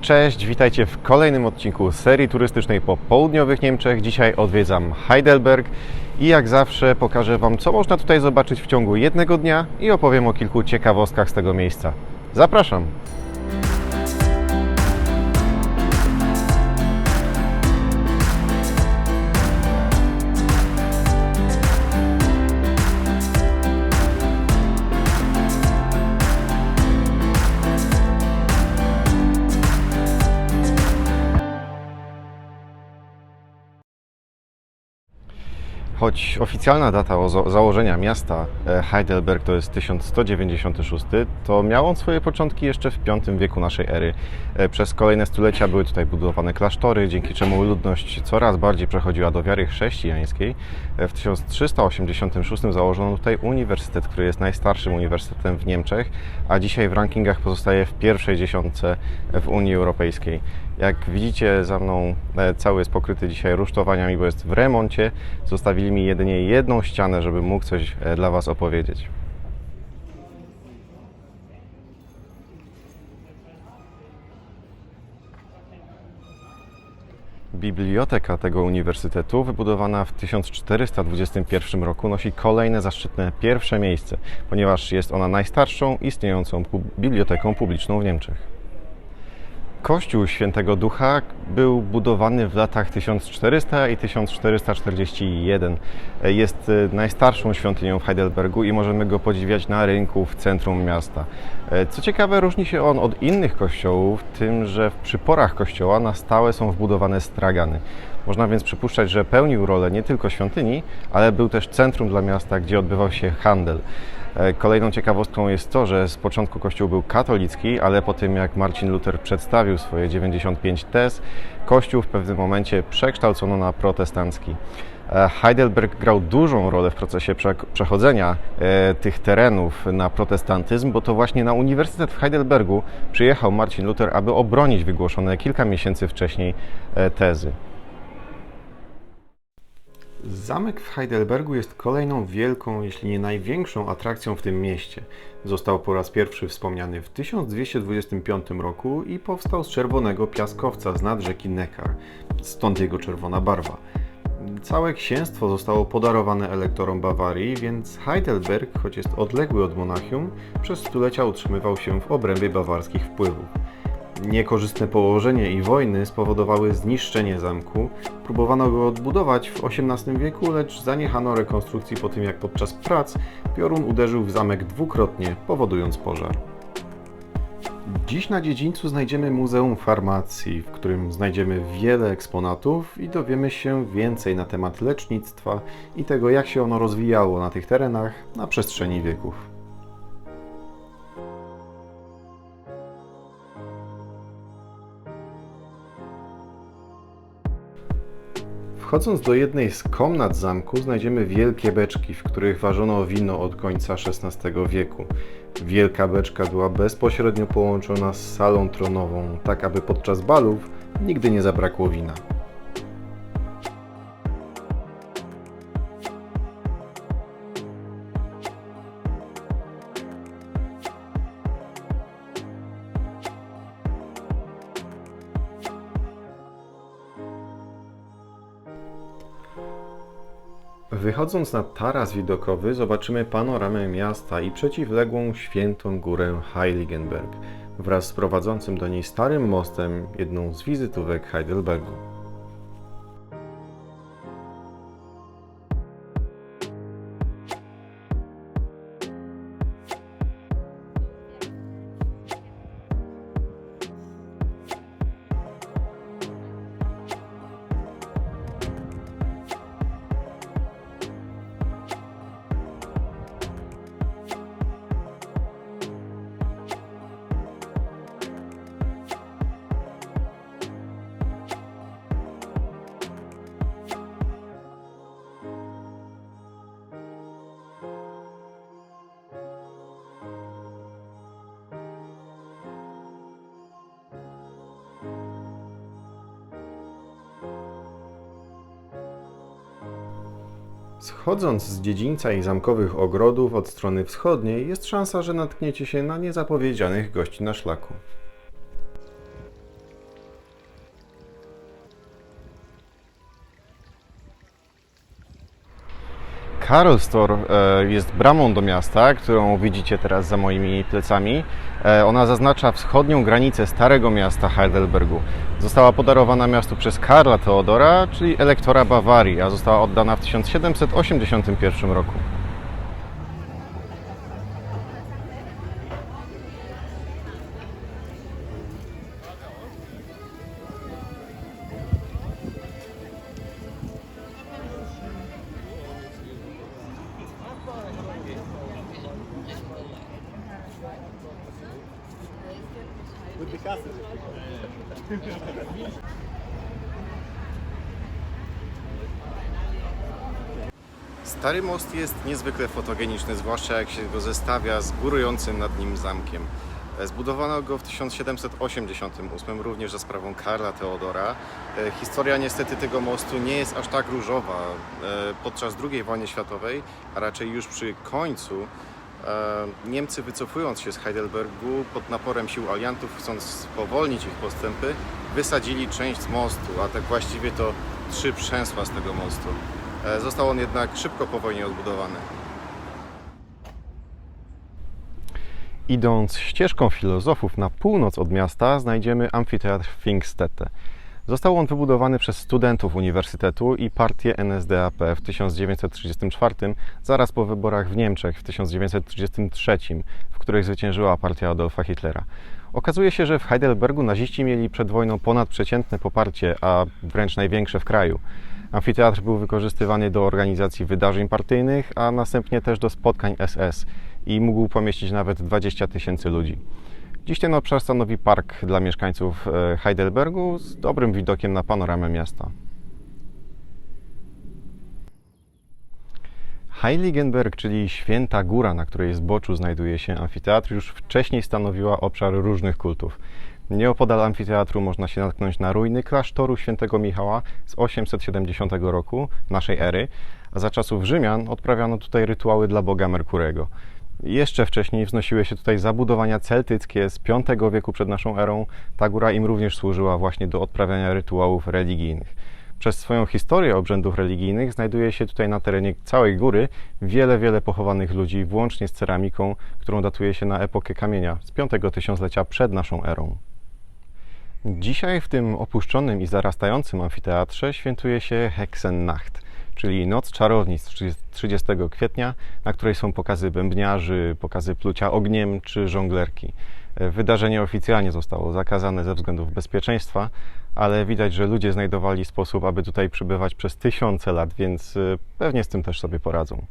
Cześć, witajcie w kolejnym odcinku serii turystycznej po południowych Niemczech. Dzisiaj odwiedzam Heidelberg i jak zawsze pokażę Wam, co można tutaj zobaczyć w ciągu jednego dnia i opowiem o kilku ciekawostkach z tego miejsca. Zapraszam! Choć oficjalna data założenia miasta Heidelberg to jest 1196, to miał on swoje początki jeszcze w V wieku naszej ery. Przez kolejne stulecia były tutaj budowane klasztory, dzięki czemu ludność coraz bardziej przechodziła do wiary chrześcijańskiej. W 1386 założono tutaj uniwersytet, który jest najstarszym uniwersytetem w Niemczech, a dzisiaj w rankingach pozostaje w pierwszej dziesiątce w Unii Europejskiej. Jak widzicie, za mną cały jest pokryty dzisiaj rusztowaniami, bo jest w remoncie. Zostawili mi jedynie jedną ścianę, żebym mógł coś dla Was opowiedzieć. Biblioteka tego uniwersytetu, wybudowana w 1421 roku, nosi kolejne zaszczytne pierwsze miejsce, ponieważ jest ona najstarszą istniejącą biblioteką publiczną w Niemczech. Kościół Świętego Ducha był budowany w latach 1400 i 1441. Jest najstarszą świątynią w Heidelbergu i możemy go podziwiać na rynku w centrum miasta. Co ciekawe, różni się on od innych kościołów tym, że w przyporach kościoła na stałe są wbudowane stragany. Można więc przypuszczać, że pełnił rolę nie tylko świątyni, ale był też centrum dla miasta, gdzie odbywał się handel. Kolejną ciekawostką jest to, że z początku kościół był katolicki, ale po tym jak Marcin Luther przedstawił swoje 95 tez, kościół w pewnym momencie przekształcono na protestancki. Heidelberg grał dużą rolę w procesie przechodzenia tych terenów na protestantyzm, bo to właśnie na Uniwersytet w Heidelbergu przyjechał Marcin Luther, aby obronić wygłoszone kilka miesięcy wcześniej tezy. Zamek w Heidelbergu jest kolejną wielką, jeśli nie największą atrakcją w tym mieście. Został po raz pierwszy wspomniany w 1225 roku i powstał z czerwonego piaskowca z nad rzeki Neckar, stąd jego czerwona barwa. Całe księstwo zostało podarowane elektorom Bawarii, więc Heidelberg, choć jest odległy od Monachium, przez stulecia utrzymywał się w obrębie bawarskich wpływów. Niekorzystne położenie i wojny spowodowały zniszczenie zamku. Próbowano go odbudować w XVIII wieku, lecz zaniechano rekonstrukcji po tym, jak podczas prac piorun uderzył w zamek dwukrotnie, powodując pożar. Dziś na dziedzińcu znajdziemy Muzeum Farmacji, w którym znajdziemy wiele eksponatów i dowiemy się więcej na temat lecznictwa i tego, jak się ono rozwijało na tych terenach na przestrzeni wieków. Wchodząc do jednej z komnat zamku znajdziemy wielkie beczki, w których ważono wino od końca XVI wieku. Wielka beczka była bezpośrednio połączona z salą tronową, tak aby podczas balów nigdy nie zabrakło wina. Wychodząc na taras widokowy zobaczymy panoramę miasta i przeciwległą świętą górę Heiligenberg wraz z prowadzącym do niej starym mostem, jedną z wizytówek Heidelbergu. Schodząc z dziedzińca i zamkowych ogrodów od strony wschodniej, jest szansa, że natkniecie się na niezapowiedzianych gości na szlaku. Karlstor jest bramą do miasta, którą widzicie teraz za moimi plecami. Ona zaznacza wschodnią granicę Starego Miasta Heidelbergu. Została podarowana miastu przez Karla Theodora, czyli elektora Bawarii, a została oddana w 1781 roku. Stary most jest niezwykle fotogeniczny, zwłaszcza jak się go zestawia z górującym nad nim zamkiem. Zbudowano go w 1788, również za sprawą Karla Theodora. Historia niestety tego mostu nie jest aż tak różowa. Podczas II wojny światowej, a raczej już przy końcu, Niemcy, wycofując się z Heidelbergu pod naporem sił aliantów, chcąc spowolnić ich postępy, wysadzili część z mostu, a tak właściwie to 3 przęsła z tego mostu. Został on jednak szybko po wojnie odbudowany. Idąc ścieżką filozofów na północ od miasta, znajdziemy amfiteatr Pfingststätte. Został on wybudowany przez studentów uniwersytetu i partię NSDAP w 1934, zaraz po wyborach w Niemczech w 1933, w których zwyciężyła partia Adolfa Hitlera. Okazuje się, że w Heidelbergu naziści mieli przed wojną ponadprzeciętne poparcie, a wręcz największe w kraju. Amfiteatr był wykorzystywany do organizacji wydarzeń partyjnych, a następnie też do spotkań SS i mógł pomieścić nawet 20 000 ludzi. Dziś ten obszar stanowi park dla mieszkańców Heidelbergu z dobrym widokiem na panoramę miasta. Heiligenberg, czyli Święta Góra, na której zboczu znajduje się amfiteatr, już wcześniej stanowiła obszar różnych kultów. Nieopodal amfiteatru można się natknąć na ruiny klasztoru świętego Michała z 870 roku naszej ery, a za czasów Rzymian odprawiano tutaj rytuały dla boga Merkurego. Jeszcze wcześniej wznosiły się tutaj zabudowania celtyckie z V wieku przed naszą erą. Ta góra im również służyła właśnie do odprawiania rytuałów religijnych. Przez swoją historię obrzędów religijnych znajduje się tutaj na terenie całej góry wiele pochowanych ludzi, włącznie z ceramiką, którą datuje się na epokę kamienia z V tysiąclecia przed naszą erą. Dzisiaj w tym opuszczonym i zarastającym amfiteatrze świętuje się Hexennacht, czyli Noc Czarownic 30 kwietnia, na której są pokazy bębniarzy, pokazy plucia ogniem czy żonglerki. Wydarzenie oficjalnie zostało zakazane ze względów bezpieczeństwa, ale widać, że ludzie znajdowali sposób, aby tutaj przybywać przez tysiące lat, więc pewnie z tym też sobie poradzą.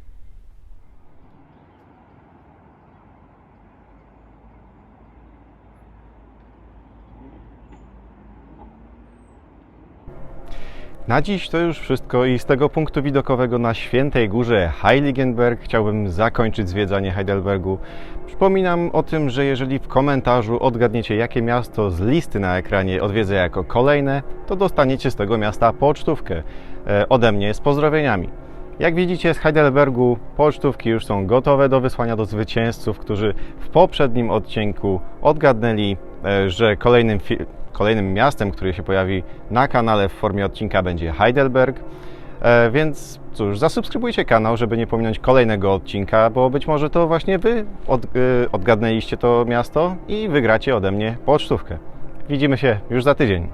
Na dziś to już wszystko i z tego punktu widokowego na Świętej Górze Heiligenberg chciałbym zakończyć zwiedzanie Heidelbergu. Przypominam o tym, że jeżeli w komentarzu odgadniecie, jakie miasto z listy na ekranie odwiedzę jako kolejne, to dostaniecie z tego miasta pocztówkę ode mnie z pozdrowieniami. Jak widzicie, z Heidelbergu pocztówki już są gotowe do wysłania do zwycięzców, którzy w poprzednim odcinku odgadnęli, że kolejnym miastem, które się pojawi na kanale w formie odcinka, będzie Heidelberg. Więc cóż, zasubskrybujcie kanał, żeby nie pominąć kolejnego odcinka, bo być może to właśnie Wy odgadnęliście to miasto i wygracie ode mnie pocztówkę. Widzimy się już za tydzień.